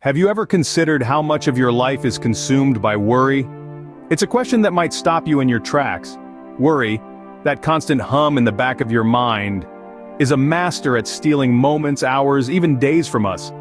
Have you ever considered how much of your life is consumed by worry? It's a question that might stop you in your tracks. Worry, that constant hum in the back of your mind, is a master at stealing moments, hours, even days from us.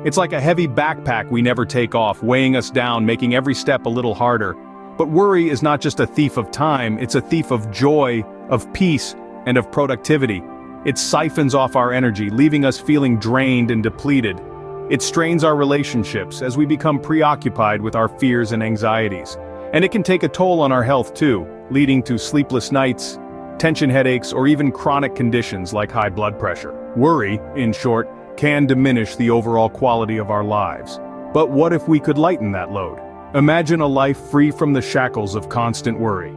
It's like a heavy backpack we never take off, weighing us down, making every step a little harder. But worry is not just a thief of time, it's a thief of joy, of peace, and of productivity. It siphons off our energy, leaving us feeling drained and depleted. It strains our relationships as we become preoccupied with our fears and anxieties. And it can take a toll on our health too, leading to sleepless nights, tension headaches, or even chronic conditions like high blood pressure. Worry, in short, can diminish the overall quality of our lives. But what if we could lighten that load? Imagine a life free from the shackles of constant worry.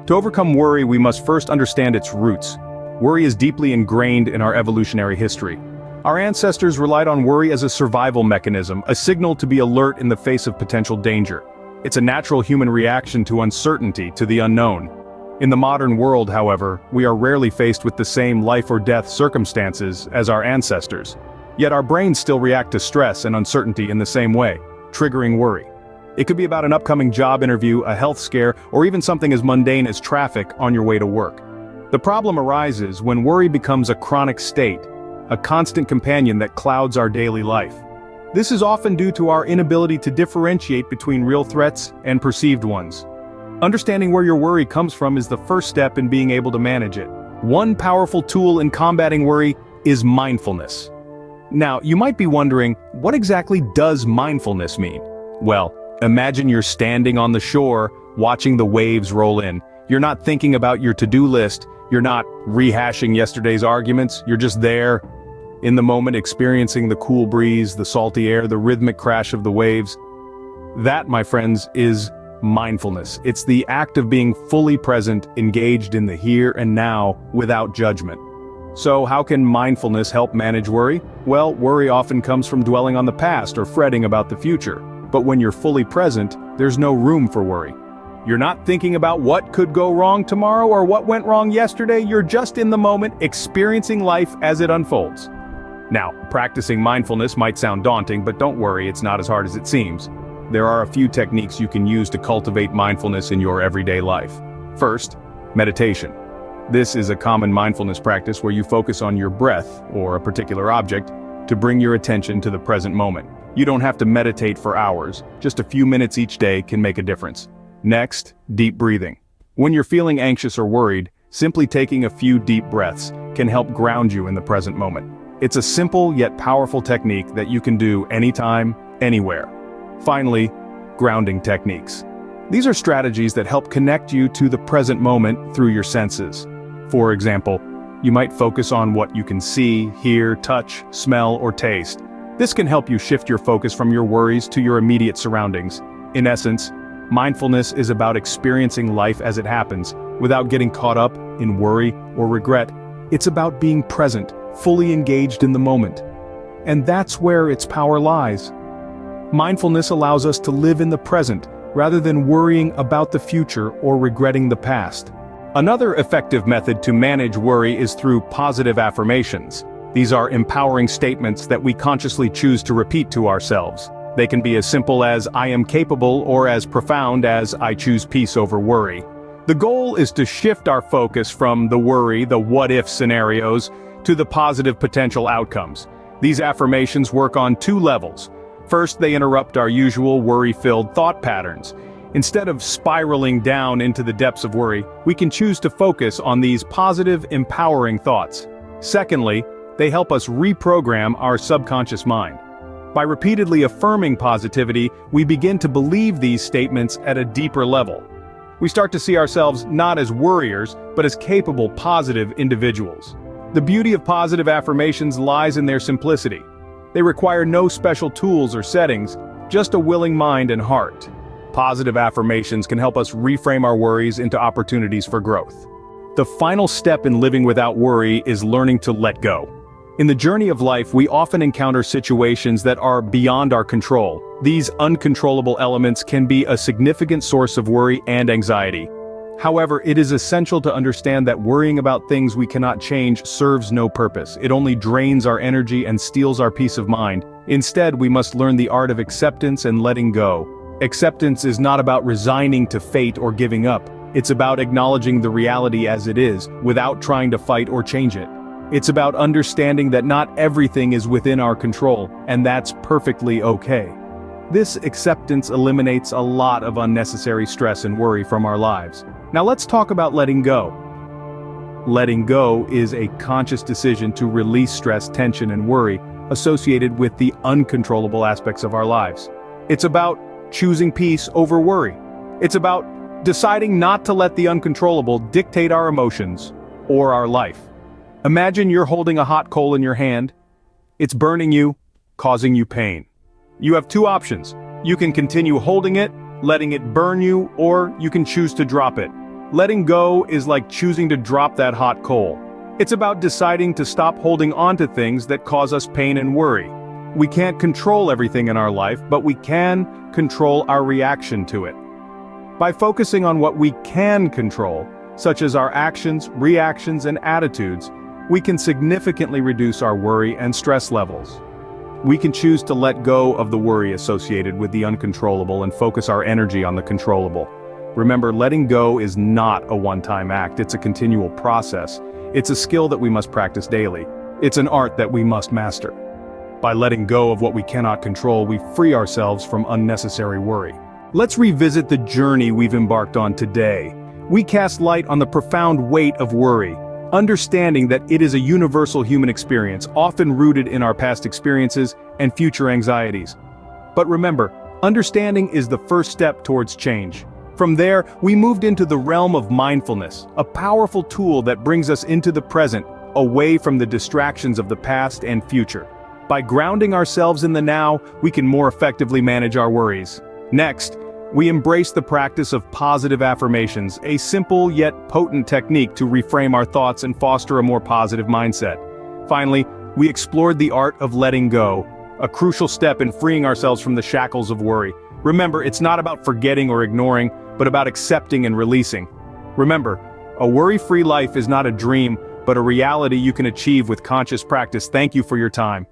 To overcome worry, we must first understand its roots. Worry is deeply ingrained in our evolutionary history. Our ancestors relied on worry as a survival mechanism, a signal to be alert in the face of potential danger. It's a natural human reaction to uncertainty, to the unknown. In the modern world, however, we are rarely faced with the same life-or-death circumstances as our ancestors. Yet our brains still react to stress and uncertainty in the same way, triggering worry. It could be about an upcoming job interview, a health scare, or even something as mundane as traffic on your way to work. The problem arises when worry becomes a chronic state, a constant companion that clouds our daily life. This is often due to our inability to differentiate between real threats and perceived ones. Understanding where your worry comes from is the first step in being able to manage it. One powerful tool in combating worry is mindfulness. Now, you might be wondering, what exactly does mindfulness mean? Well, imagine you're standing on the shore, watching the waves roll in. You're not thinking about your to-do list, you're not rehashing yesterday's arguments, you're just there, in the moment, experiencing the cool breeze, the salty air, the rhythmic crash of the waves. That, my friends, is mindfulness. It's the act of being fully present, engaged in the here and now, without judgment. So how can mindfulness help manage worry? Well, worry often comes from dwelling on the past or fretting about the future. But when you're fully present, there's no room for worry. You're not thinking about what could go wrong tomorrow or what went wrong yesterday, you're just in the moment, experiencing life as it unfolds. Now, practicing mindfulness might sound daunting, but don't worry, it's not as hard as it seems. There are a few techniques you can use to cultivate mindfulness in your everyday life. First, meditation. This is a common mindfulness practice where you focus on your breath, or a particular object, to bring your attention to the present moment. You don't have to meditate for hours, just a few minutes each day can make a difference. Next, deep breathing. When you're feeling anxious or worried, simply taking a few deep breaths can help ground you in the present moment. It's a simple yet powerful technique that you can do anytime, anywhere. Finally, grounding techniques. These are strategies that help connect you to the present moment through your senses. For example, you might focus on what you can see, hear, touch, smell, or taste. This can help you shift your focus from your worries to your immediate surroundings. In essence, mindfulness is about experiencing life as it happens, without getting caught up in worry or regret. It's about being present, fully engaged in the moment. And that's where its power lies. Mindfulness allows us to live in the present, rather than worrying about the future or regretting the past. Another effective method to manage worry is through positive affirmations. These are empowering statements that we consciously choose to repeat to ourselves. They can be as simple as "I am capable" or as profound as "I choose peace over worry." The goal is to shift our focus from the worry, the what-if scenarios, to the positive potential outcomes. These affirmations work on two levels. First, they interrupt our usual worry-filled thought patterns. Instead of spiraling down into the depths of worry, we can choose to focus on these positive, empowering thoughts. Secondly, they help us reprogram our subconscious mind. By repeatedly affirming positivity, we begin to believe these statements at a deeper level. We start to see ourselves not as worriers, but as capable, positive individuals. The beauty of positive affirmations lies in their simplicity. They require no special tools or settings, just a willing mind and heart. Positive affirmations can help us reframe our worries into opportunities for growth. The final step in living without worry is learning to let go. In the journey of life, we often encounter situations that are beyond our control. These uncontrollable elements can be a significant source of worry and anxiety. However, it is essential to understand that worrying about things we cannot change serves no purpose. It only drains our energy and steals our peace of mind. Instead, we must learn the art of acceptance and letting go. Acceptance is not about resigning to fate or giving up. It's about acknowledging the reality as it is, without trying to fight or change it. It's about understanding that not everything is within our control, and that's perfectly okay. This acceptance eliminates a lot of unnecessary stress and worry from our lives. Now let's talk about letting go. Letting go is a conscious decision to release stress, tension, and worry associated with the uncontrollable aspects of our lives. It's about choosing peace over worry. It's about deciding not to let the uncontrollable dictate our emotions or our life. Imagine you're holding a hot coal in your hand. It's burning you, causing you pain. You have two options. You can continue holding it, letting it burn you, or you can choose to drop it. Letting go is like choosing to drop that hot coal. It's about deciding to stop holding on to things that cause us pain and worry. We can't control everything in our life, but we can control our reaction to it. By focusing on what we can control, such as our actions, reactions, and attitudes, we can significantly reduce our worry and stress levels. We can choose to let go of the worry associated with the uncontrollable and focus our energy on the controllable. Remember, letting go is not a one-time act, it's a continual process. It's a skill that we must practice daily. It's an art that we must master. By letting go of what we cannot control, we free ourselves from unnecessary worry. Let's revisit the journey we've embarked on today. We cast light on the profound weight of worry, understanding that it is a universal human experience, often rooted in our past experiences and future anxieties. But remember, understanding is the first step towards change. From there, we moved into the realm of mindfulness, a powerful tool that brings us into the present, away from the distractions of the past and future. By grounding ourselves in the now, we can more effectively manage our worries. Next, we embrace the practice of positive affirmations, a simple yet potent technique to reframe our thoughts and foster a more positive mindset. Finally, we explored the art of letting go, a crucial step in freeing ourselves from the shackles of worry. Remember, it's not about forgetting or ignoring, but about accepting and releasing. Remember, a worry-free life is not a dream, but a reality you can achieve with conscious practice. Thank you for your time.